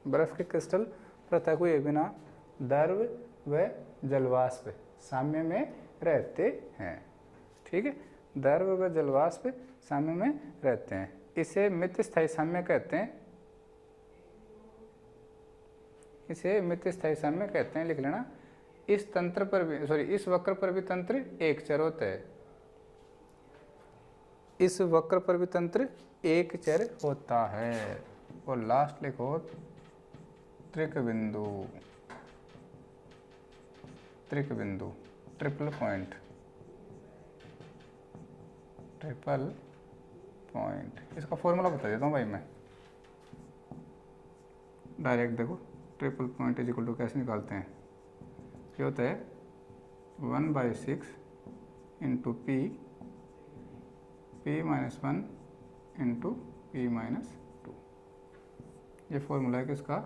बर्फ के क्रिस्टल पृथक हुए बिना द्रव व जलवाष्प साम्य में रहते हैं। ठीक है, द्रव व जलवाष्प साम्य में रहते हैं। इसे मित्र स्थायी साम्य कहते हैं। लिख लेना। इस वक्र पर भी तंत्र एक चर होता है। इस वक्र पर भी तंत्र एक चर होता है। और लास्ट लिखो त्रिक बिंदु, ट्रिपल पॉइंट। इसका फॉर्मूला बता देता हूँ भाई मैं, डायरेक्ट देखो। Triple point is equal to कैसे निकालते हैं, ये होता है 1/6 इंटू P -1 इंटू P -2। ये फॉर्मूला है किसका,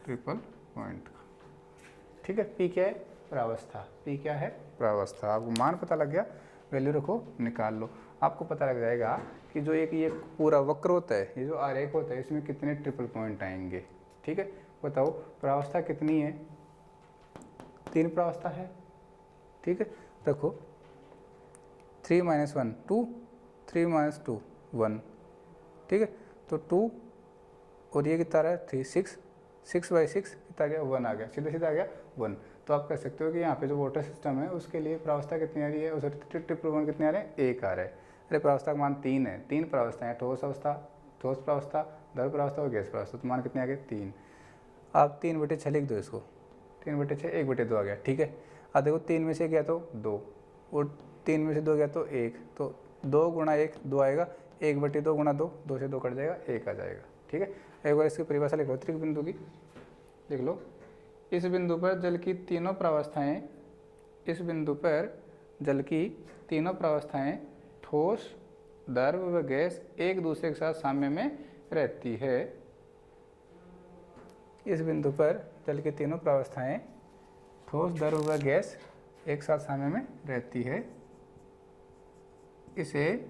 ट्रिपल पॉइंट का। ठीक है, P क्या है, प्रावस्था। P क्या है, प्रावस्था। आपको मान पता लग गया, वैल्यू रखो, निकाल लो। आपको पता लग जाएगा कि जो ये पूरा वक्र होता है, ये जो आरेख होता है, इसमें कितने ट्रिपल पॉइंट आएंगे। ठीक है, बताओ प्रावस्था कितनी है, 3 प्रावस्था है। ठीक है, रखो 3 - 1 2, 3 - 2 1। ठीक है, तो 2 और ये कितना है 3 6, 6/6 कितना आ गया 1 आ गया, सीधा आ गया 1। तो आप कह सकते हो कि यहाँ पे जो वाटर सिस्टम है उसके लिए प्रावस्था कितनी आ रही है, उस ट्रिपल पॉइंट कितने आ रहे हैं, 1 आ रहा है। अरे प्रावस्था का मान 3 है, 3 प्रावस्थाएं, ठोस प्रावस्था, द्रव प्रावस्था और गैस प्रावस्था। तो मान कितने आ गए 3। आप 3/6 लिख दो इसको, 3/6 1/2 आ गया। ठीक है, अब देखो 3 में से गया तो 2 और 3 में से 2 गया तो 1, तो 2 × 1 2 आएगा, 1/2 × 2, 2 से 2 कट जाएगा, 1 आ जाएगा। ठीक है, एक बार इसकी परिभाषा लिख लो त्रिक बिंदु की, लिख लो। इस बिंदु पर जल की तीनों प्रावस्थाएं ठोस, द्रव व गैस एक दूसरे के साथ साम्य में रहती है। इस बिंदु पर जल की तीनों प्रावस्थाएं ठोस, द्रव व गैस एक साथ साम्य में रहती है। इसे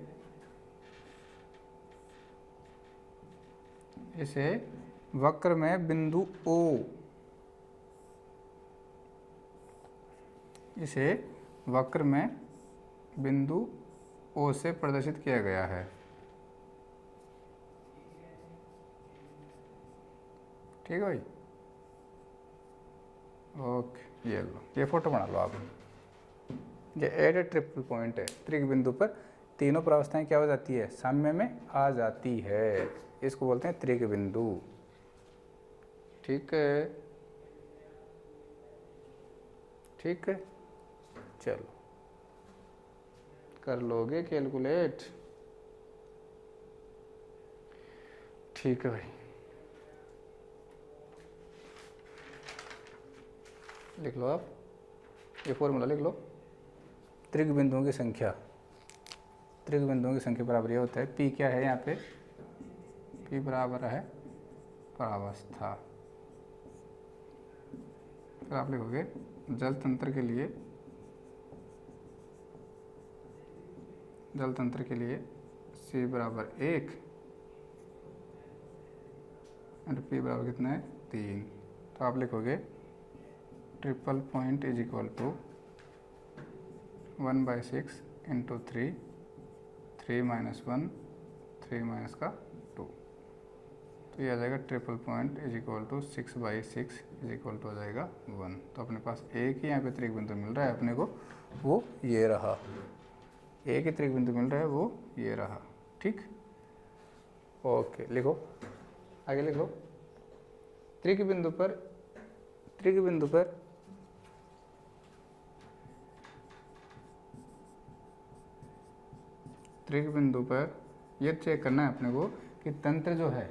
वक्र में बिंदु O से प्रदर्शित किया गया है। ठीक है भाई, ओके। ये लो, ये फोटो बना लो आप। ये एट ए ट्रिपल पॉइंट है, त्रिक बिंदु पर तीनों प्रावस्थाएं क्या हो जाती है, साम्य में आ जाती है। इसको बोलते हैं त्रिक बिंदु। ठीक है, ठीक है, चलो कर लोगे कैलकुलेट। ठीक है भाई, लिख लो आप, ये फॉर्मूला लिख लो। त्रिक बिंदुओं की संख्या, त्रिक बिंदुओं की संख्या बराबर ये होता है, पी क्या है यहाँ पे, पी बराबर है प्रावस्था। फिर आप लिखोगे जल तंत्र के लिए, जल तंत्र के लिए C बराबर 1 एंड P बराबर कितना है 3। तो आप लिखोगे triple point is equal to 1/6 into 3, 3 - 1, 3 - 2। तो ये आ जाएगा triple point is equal to 6/6 is equal to आ जाएगा 1। तो अपने पास एक ही यहाँ पे त्रिक बिंदु मिल रहा है अपने को, वो ये रहा। एक ही त्रिक बिंदु मिल रहा है, वो ये रहा। ठीक, ओके, लिखो आगे, लिख लो। त्रिक बिंदु पर, त्रिक बिंदु पर त्रिक बिंदु पर ये चेक करना है अपने को कि तंत्र जो है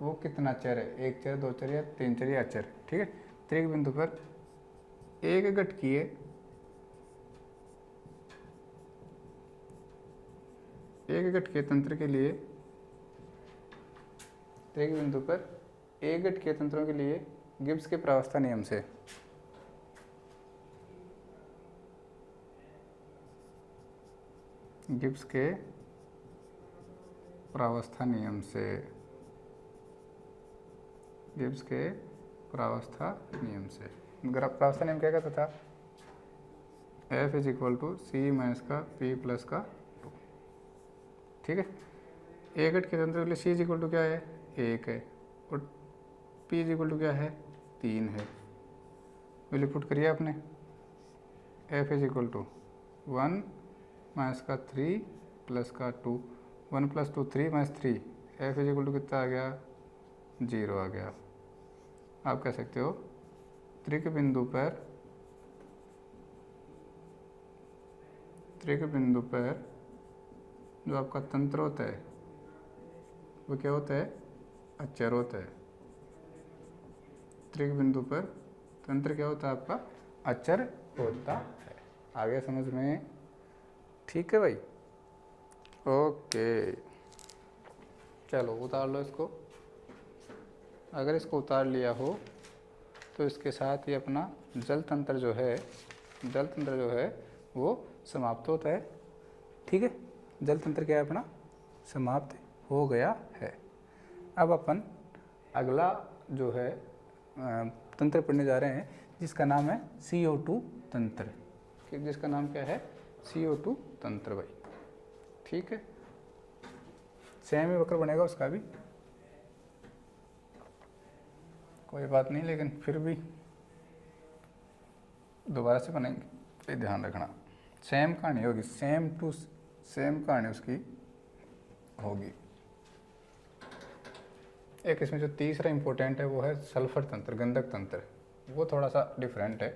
वो कितना चर है, एक चर, दो चर या तीन चर या अचर। ठीक है, त्रिक बिंदु पर एक घटकीय, एक घटकीय तंत्र के लिए, त्रिक बिंदु पर एक घटकीय तंत्रों के लिए गिब्स के प्रावस्था नियम से गिब्स के प्रावस्था नियम से, गिब्स के प्रावस्था नियम से, प्रावस्था नियम क्या कहता था, F is equal to C minus का P प्लस का 2। ठीक है, एक घटकीय तंत्र के लिए C इज इक्वल टू क्या है 1 है और P इज इक्वल टू क्या है 3 है। वैल्यू पुट करिए आपने, F is equal to 1 minus का 3 प्लस का 2, 1 + 2 3 - 3, F इज इक्वल टू कितना आ गया 0 आ गया। आप कह सकते हो त्रिक बिंदु पर, त्रिक बिंदु पर जो आपका तंत्र होता है वो क्या होता है, अचर होता है। त्रिक बिंदु पर तंत्र क्या होता है आपका, अचर होता है। आगे समझ में, ठीक है भाई, ओके। चलो उतार लो इसको। अगर इसको उतार लिया हो तो इसके साथ ही अपना जल तंत्र जो है, जल तंत्र जो है वो समाप्त होता है। ठीक है, जल तंत्र क्या है अपना, समाप्त हो गया है। अब अपन अगला जो है तंत्र पढ़ने जा रहे हैं जिसका नाम है CO2 तंत्र, जिसका नाम क्या है CO2 तंत्र भाई। ठीक है, सेम ही वक्र बनेगा उसका भी, कोई बात नहीं, लेकिन फिर भी दोबारा से बनेंगे, ये ध्यान रखना। सेम कहानी होगी, सेम टू सेम कहानी उसकी होगी। एक इसमें जो तीसरा इम्पोर्टेंट है वो है सल्फर तंत्र, गंधक तंत्र। वो थोड़ा सा डिफरेंट है,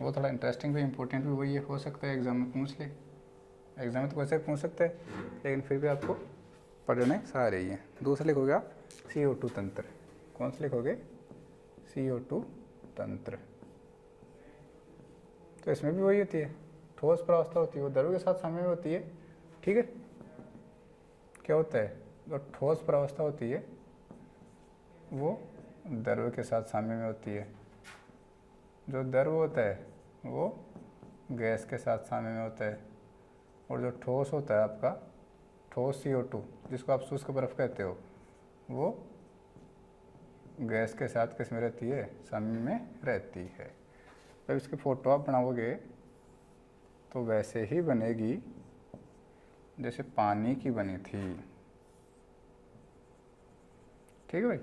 वो थोड़ा इंटरेस्टिंग भी, इम्पोर्टेंट भी वही है। हो सकता है एग्जाम में पूछ ले, एग्जाम में तो वैसे पूछ सकते हैं, लेकिन फिर भी आपको पढ़ने सारे ही हैं। दूसरा लिखोगे आप CO2 तंत्र। कौन सा लिखोगे, CO2 तंत्र। तो इसमें भी वही होती है, ठोस प्रावस्था होती है, वो द्रव्य के साथ साम्य में होती है। ठीक है, क्या होता है, जो ठोस प्रावस्था होती है वो द्रव्य के साथ साम्य में होती है, जो द्रव्य होता है वो गैस के साथ साम्य में होता है, और जो ठोस होता है आपका, ठोस CO2 जिसको आप शुष्क बर्फ कहते हो, वो गैस के साथ किस में रहती है, साम्य में रहती है। जब इसकी फोटो आप बनाओगे तो वैसे ही बनेगी जैसे पानी की बनी थी। ठीक है भाई,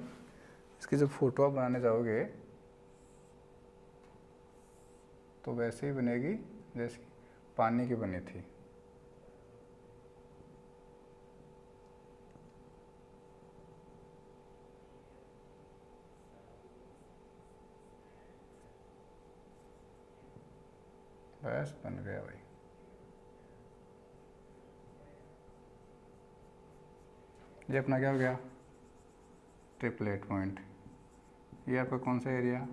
इसकी जब फोटो आप बनाने जाओगे तो वैसे ही बनेगी जैसे पानी की बनी थी। बस बन गया भाई। ये अपना क्या हो गया, ट्रिपलेट पॉइंट। ये आपका कौन सा एरिया,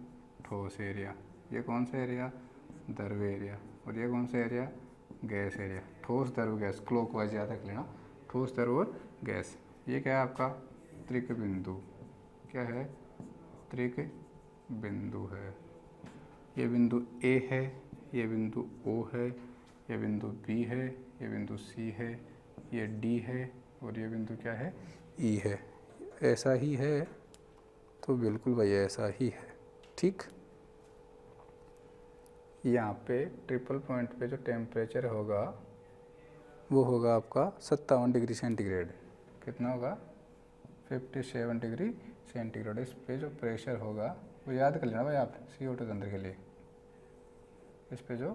ठोस एरिया। ये कौन सा एरिया, द्रव एरिया। और ये कौन सा एरिया, गैस एरिया। ठोस द्रव गैस, क्लॉकवाइज याद रख लेना, ठोस द्रव और गैस। ये क्या है आपका, त्रिक बिंदु। क्या है, त्रिक बिंदु है। ये बिंदु ए है, ये बिंदु ओ है, ये बिंदु बी है, ये बिंदु सी है, ये डी है, और ये बिंदु क्या है, ई है। ऐसा ही है, तो बिल्कुल भाई ऐसा ही है। ठीक, यहाँ पे ट्रिपल पॉइंट पे जो टेम्परेचर होगा वो होगा आपका 57 डिग्री सेंटीग्रेड। कितना होगा, 57 डिग्री सेंटीग्रेड। इस पे जो प्रेशर होगा वो याद कर लेना भाई आप, CO2 के अंदर के लिए। इस पे जो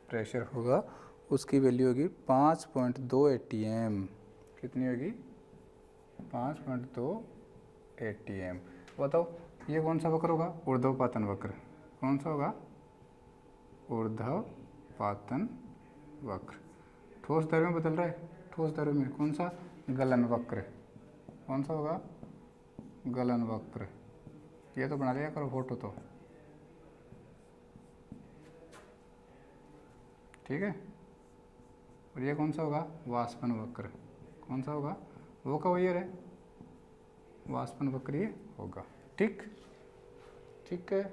प्रेशर होगा उसकी वैल्यू होगी 5.2 ATM। कितनी होगी, 5.2 ATM। बताओ ये कौन सा वक्र होगा, ऊर्ध्वपातन वक्र। कौन सा होगा, ऊर्ध्वपातन वक्र। ठोस द्रव्य में बदल रहा है, ठोस द्रव्य में कौन सा, गलन वक्र। कौन सा होगा, गलन वक्र। ये तो बना लिया करो फोटो तो, ठीक है। और ये कौन सा होगा, वाष्पन वक्र। कौन सा होगा, वो का वही है, वाष्पन वक्र ये होगा। ठीक, ठीक है।